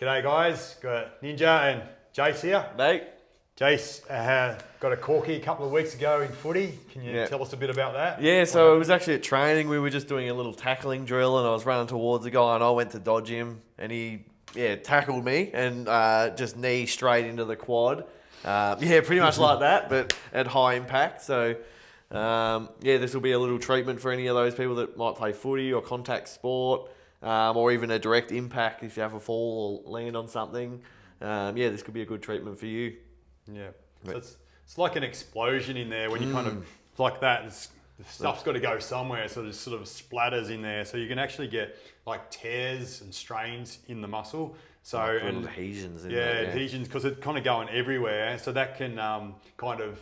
G'day guys, got Ninja and Jace here. Mate. Jace got a Corkie a couple of weeks ago in Footy. Can you tell us a bit about that? Yeah, so it was actually at training. We were just doing a little tackling drill and I was running towards a guy and I went to dodge him and he tackled me and just knee straight into the quad. Pretty much like that, but at high impact. So this will be a little treatment for any of those people that might play footy or contact sport. Or even a direct impact if you have a fall or land on something. This could be a good treatment for you. Yeah, so it's like an explosion in there when you kind of, like that, the stuff's got to go somewhere, so it sort of splatters in there. So you can actually get like tears and strains in the muscle. So like little adhesions in there. Adhesions, because it's kind of going everywhere. So that can kind of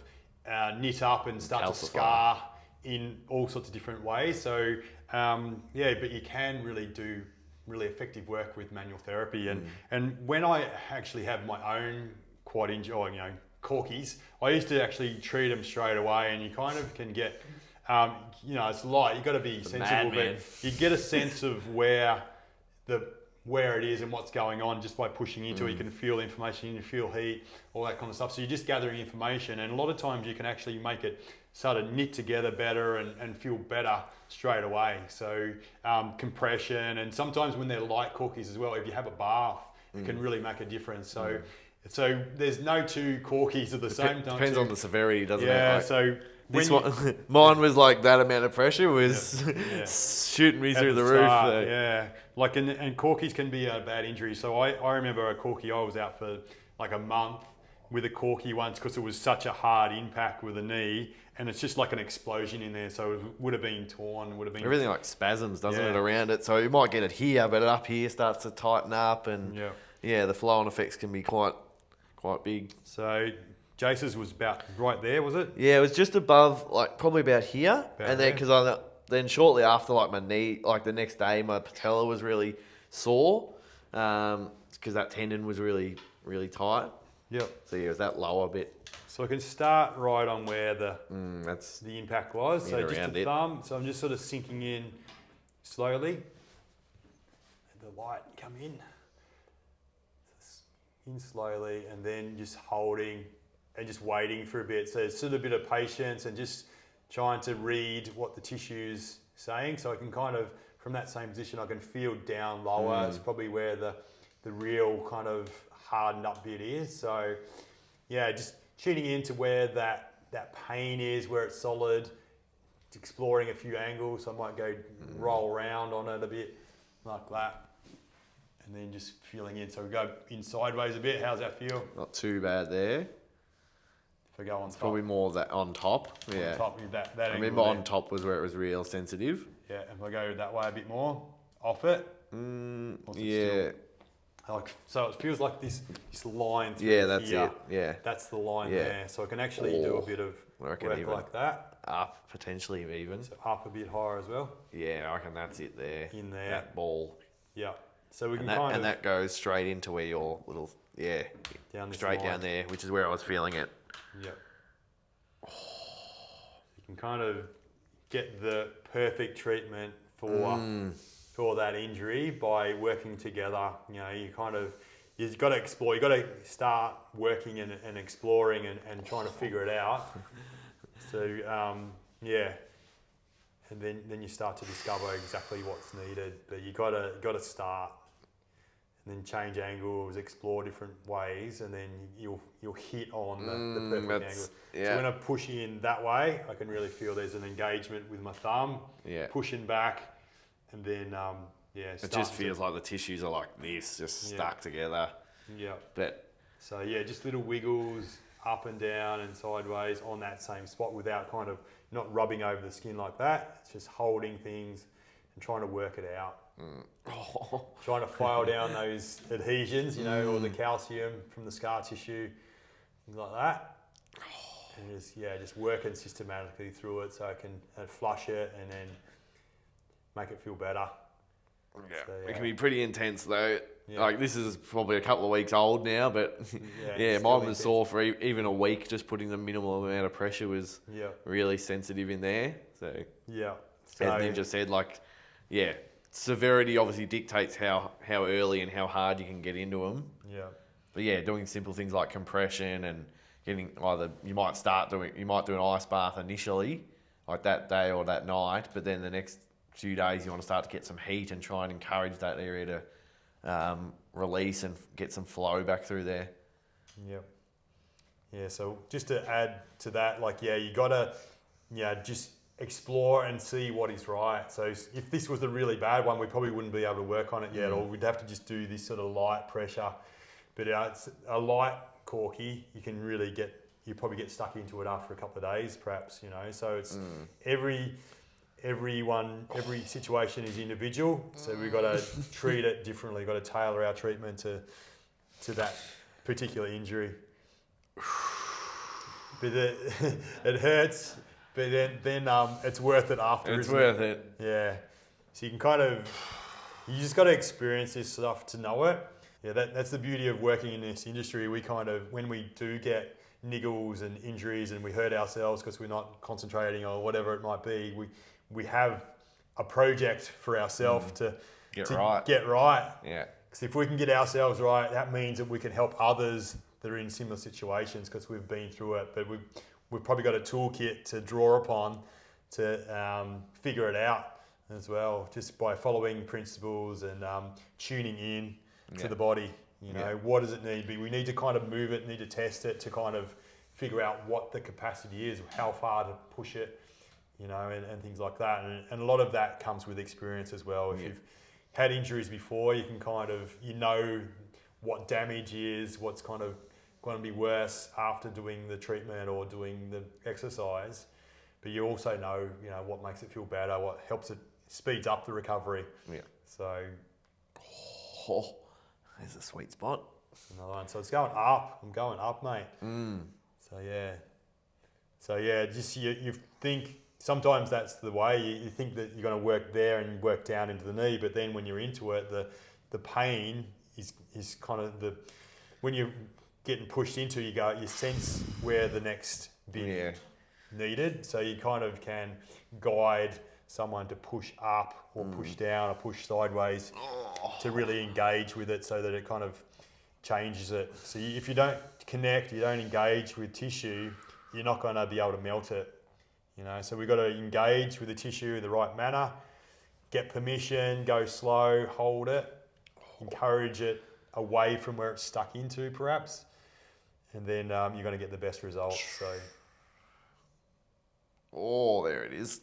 knit up and start to scar in all sorts of different ways. So but you can really do really effective work with manual therapy. And when I actually have my own quad injury, or Corkies, I used to actually treat them straight away, and you kind of can get, it's light. You've got to be sensible, but you get a sense of where it is and what's going on just by pushing into it. You can feel information, you can feel heat, all that kind of stuff. So you're just gathering information, and a lot of times you can actually make it sort of knit together better and feel better straight away. So compression, and sometimes when they're light Corkies as well, if you have a bath, it can really make a difference. So there's no two Corkies at the same time. Depends on the severity, doesn't it? Yeah, so this one, mine was like that amount of pressure was shooting me through the roof. Yeah, like and Corkies can be a bad injury. So I remember a Corkie, I was out for like a month with a Corkie once because it was such a hard impact with the knee, and it's just like an explosion in there. So it would have been torn, everything like spasms, doesn't it, around it? So you might get it here, but up here starts to tighten up, and the flow-on effects can be quite big. So Jace's was about right there, was it? Yeah, it was just above, like probably about here. And then then shortly after, like my knee, like the next day, my patella was really sore because that tendon was really, really tight. Yep. So it was that lower bit. So I can start right on where the impact was. So just the thumb. So I'm just sort of sinking in slowly. Let the light come in slowly, and then just holding and just waiting for a bit. So it's sort of a bit of patience and just trying to read what the tissue's saying. So I can kind of, from that same position, I can feel down lower. It's probably where the real kind of hardened up bit is. So just tuning into where that pain is, where it's solid, exploring a few angles. So I might go roll around on it a bit like that. And then just feeling in. So we go in sideways a bit. How's that feel? Not too bad there. If I go on top. Probably more of that on top. On top with that I remember on top was where it was real sensitive. Yeah, if I go that way a bit more, off it. So it feels like this line through here. That's it. Yeah. That's the line there. So I can actually do a bit of work like that. Up, potentially even. So up a bit higher as well. Yeah, I reckon that's it there. In there. That ball. Yeah. So we can and that goes straight into where your little, down straight down there, which is where I was feeling it. Yeah. You can kind of get the perfect treatment for that injury by working together. You've got to explore. You've got to start working and exploring and trying to figure it out. So and then you start to discover exactly what's needed. But you got to start, and then change angles, explore different ways, and then you'll hit on the perfect angle. So when I push in that way, I can really feel there's an engagement with my thumb. Pushing back, and then it just feels like the tissues are like this, just stuck together. Yeah. But so just little wiggles up and down and sideways on that same spot without kind of not rubbing over the skin like that. It's just holding things and trying to work it out. Trying to file down those adhesions, or the calcium from the scar tissue, things like that. And just working systematically through it so I can flush it and then make it feel better. So, it can be pretty intense though. Like this is probably a couple of weeks old now, but mine was sore for even a week. Just putting the minimal amount of pressure was really sensitive in there. So So as Ninja said, severity obviously dictates how early and how hard you can get into them. Yeah. But yeah, doing simple things like compression and getting you might do an ice bath initially, like that day or that night, but then the next few days you want to start to get some heat and try and encourage that area to release and get some flow back through there. Yeah. Yeah, so just to add to that, like, you got to, just explore and see what is right. So if this was a really bad one, we probably wouldn't be able to work on it yet, or we'd have to just do this sort of light pressure. But it's a light Corkie, you probably get stuck into it after a couple of days, perhaps, So it's every situation is individual. So we've got to treat it differently. We've got to tailor our treatment to that particular injury. But it hurts, but then it's worth it after. It's worth it. Yeah. So you just got to experience this stuff to know it. Yeah, that's the beauty of working in this industry. We when we do get niggles and injuries and we hurt ourselves because we're not concentrating or whatever it might be, we have a project for ourselves to get right. Yeah. Because if we can get ourselves right, that means that we can help others that are in similar situations because we've been through it. But we've probably got a toolkit to draw upon to figure it out as well, just by following principles and tuning in to the body. What does it need to be? We need to kind of move it, need to test it to kind of figure out what the capacity is, how far to push it, and things like that. And a lot of that comes with experience as well. If you've had injuries before, you can kind of, what damage is, what's kind of going to be worse after doing the treatment or doing the exercise. But you also know, what makes it feel better, what helps it, speeds up the recovery. Yeah. So... there's a sweet spot. Another one. So it's going up. I'm going up, mate. So just you think sometimes that's the way. You think that you're going to work there and work down into the knee, but then when you're into it, the pain is kind of when you're getting pushed into, you sense where the next bit needed. So you kind of can guide someone to push up or push down or push sideways to really engage with it so that it kind of changes it. So if you don't connect, you don't engage with tissue, you're not going to be able to melt it. So we've got to engage with the tissue in the right manner, get permission, go slow, hold it, encourage it away from where it's stuck into perhaps, and then you're going to get the best results. So, there it is.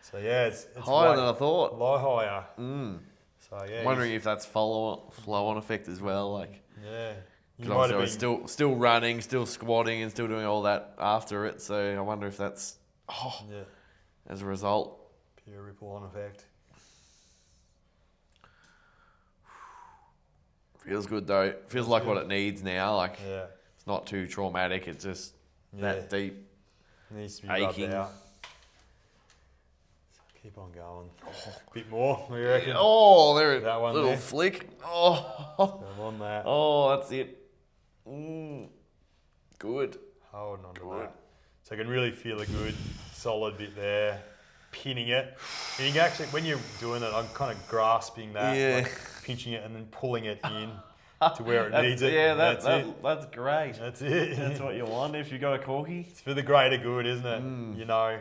So it's higher than I thought. A lot higher. So I'm wondering if that's flow-on effect as well. You might have been still running, still squatting, and still doing all that after it. So I wonder if that's as a result. Pure ripple-on effect. Feels good though. Feels like what it needs now. It's not too traumatic. It's just that deep. It needs to be aching. rubbed out. Keep on going. A bit more, what do you reckon? There it is. That one little there. flick. I'm on that. That's it. Good. Holding on to that. So I can really feel a good, solid bit there. Pinning it. And you can actually, when you're doing it, I'm kind of grasping that, pinching it and then pulling it in to where it needs it. Yeah, that's great. That's it. That's what you want if you got a Corkie. It's for the greater good, isn't it? You know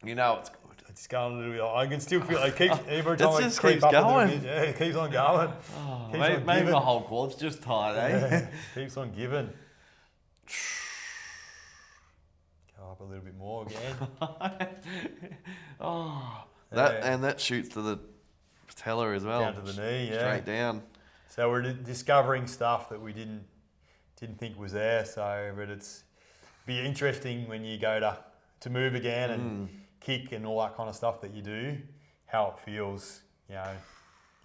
it's good. It's going a little bit. I can still feel it. Every time it I just creep keeps up going. a bit, it keeps on going. Maybe my whole quad's just tight, eh? Keeps on giving. Go up a little bit more again. That shoots to the patella as well. Down to the knee, Straight down. So we're discovering stuff that we didn't think was there. So, but it's be interesting when you go to move again and kick and all that kind of stuff that you do, how it feels,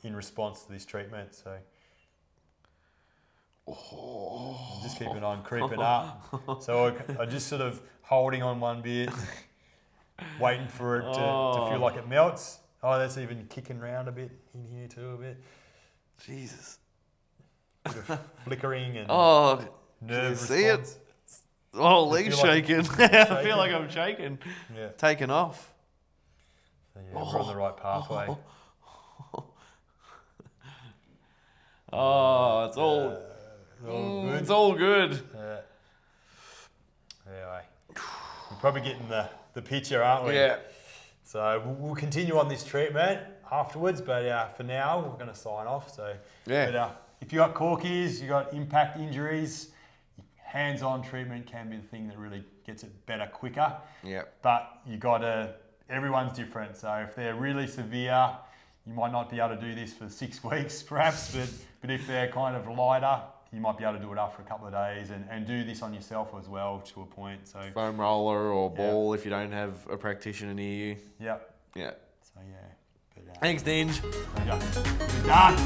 in response to this treatment. So just keeping on creeping up. So I just sort of holding on one bit, waiting for it to feel like it melts. That's even kicking around a bit in here too a bit. Jesus. Bit of flickering and nerve response. See it? Leg's shaking. I feel like I'm shaking. Yeah. Taking off. So we're on the right pathway. Oh, it's all good. it's all good. Anyway, we're probably getting the picture, aren't we? Yeah. So we'll continue on this treatment afterwards, but for now we're going to sign off. So Yeah. But, if you got corkies, you got impact injuries, hands-on treatment can be the thing that really gets it better quicker. Yeah. But you got to. Everyone's different. So if they're really severe, you might not be able to do this for 6 weeks, perhaps. But if they're kind of lighter, you might be able to do it after a couple of days and do this on yourself as well to a point. So Foam roller or ball if you don't have a practitioner near you. Yep. Yeah. So yeah. But, Thanks, Dinge. there you go. Done.